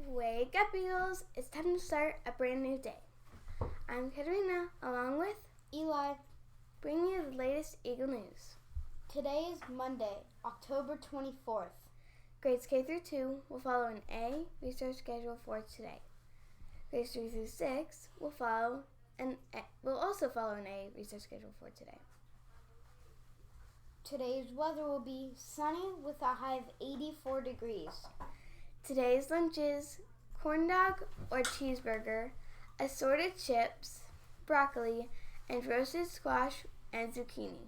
Wake up, Eagles. It's time to start a brand new day. I'm Katerina, along with Eli, bringing you the latest Eagle news. Today is Monday, October 24th. Grades K through 2 will follow an A research schedule for today. Grades 3 through 6 will also follow an A research schedule for today. Today's weather will be sunny with a high of 84 degrees. Today's lunch is corn dog or cheeseburger, assorted chips, broccoli, and roasted squash and zucchini.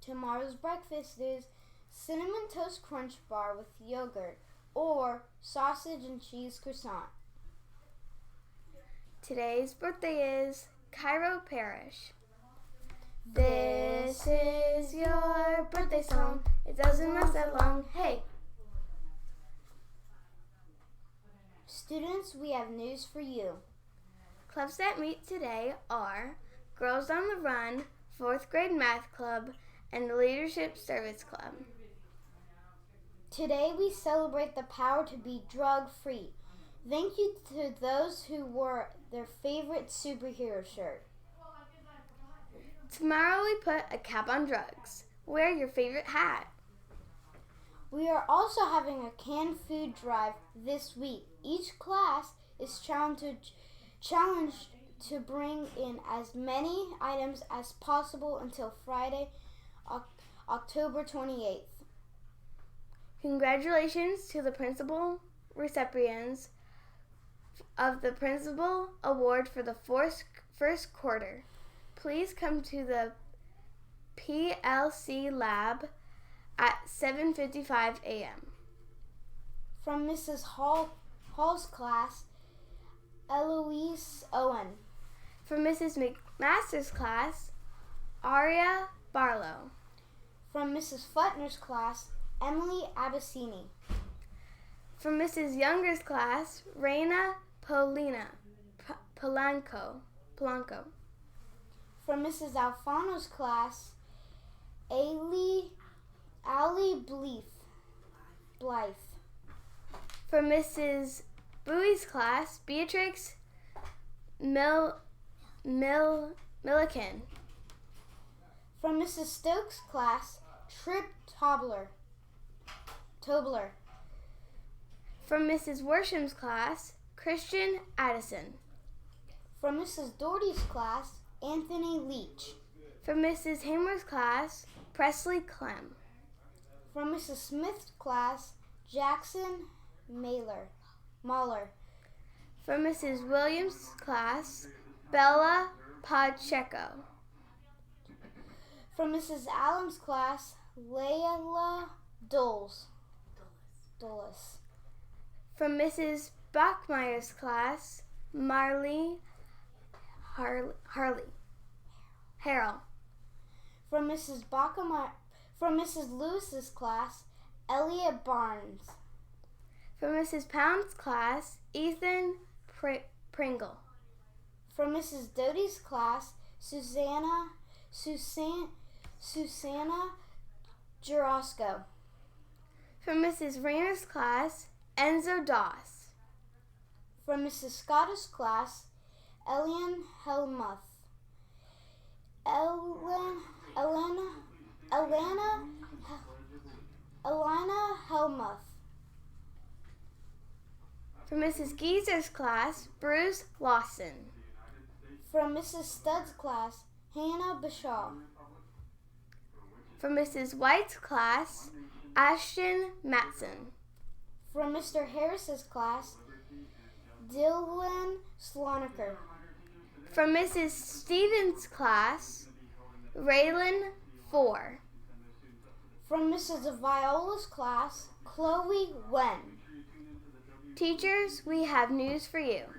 Tomorrow's breakfast is Cinnamon Toast Crunch Bar with yogurt or sausage and cheese croissant. Today's birthday is Cairo Parrish. This is your birthday song. It doesn't last that long. Hey! Students, we have news for you. Clubs that meet today are Girls on the Run, 4th grade math club, and the Leadership Service Club. Today we celebrate the power to be drug-free. Thank you to those who wore their favorite superhero shirt. Tomorrow we put a cap on drugs. Wear your favorite hat. We are also having a canned food drive this week. Each class is challenged to bring in as many items as possible until Friday, October 28th. Congratulations to the principal recipients of the Principal Award for the first quarter. Please come to the PLC lab at 7:55 a.m. From Mrs. Hall's class, Eloise Owen. From Mrs. McMaster's class, Aria Barlow. From Mrs. Futner's class, Emily Abbassini. From Mrs. Younger's class, Reina Polanco. From Mrs. Alfano's class, Ali Blythe. From Mrs. Bowie's class, Beatrix Milliken. From Mrs. Stokes' class, Trip Tobler. From Mrs. Worsham's class, Christian Addison. From Mrs. Doherty's class, Anthony Leach. From Mrs. Hamer's class, Presley Clem. From Mrs. Smith's class, Jackson Mahler. From Mrs. Williams' class, Bella Pacheco. From Mrs. Allen's class, Layla Dulles. From Mrs. Bachmeyer's class, Marley Harrell. From Mrs. Lewis's class, Elliot Barnes. From Mrs. Pound's class, Ethan Pringle. From Mrs. Doty's class, Susanna Jarosco. From Mrs. Rayner's class, Enzo Doss. From Mrs. Scott's class, Elian Helmuth. Elena Helmuth. From Mrs. Geezer's class, Bruce Lawson. From Mrs. Studd's class, Hannah Bashaw. From Mrs. White's class, Ashton Matson. From Mr. Harris's class, Dylan Sloniker. From Mrs. Stevens' class, Raylan 4. From Mrs. Viola's class, Chloe Wen. Teachers, we have news for you.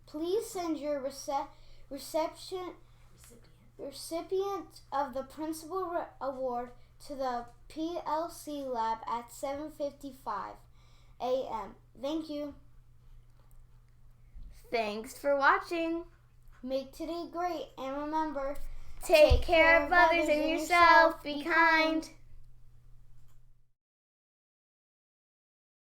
Please send your recipient of the Principal Award to the PLC lab at 7:55 a.m. Thank you. Thanks for watching. Make today great, and remember, take care of others and yourself. Be kind.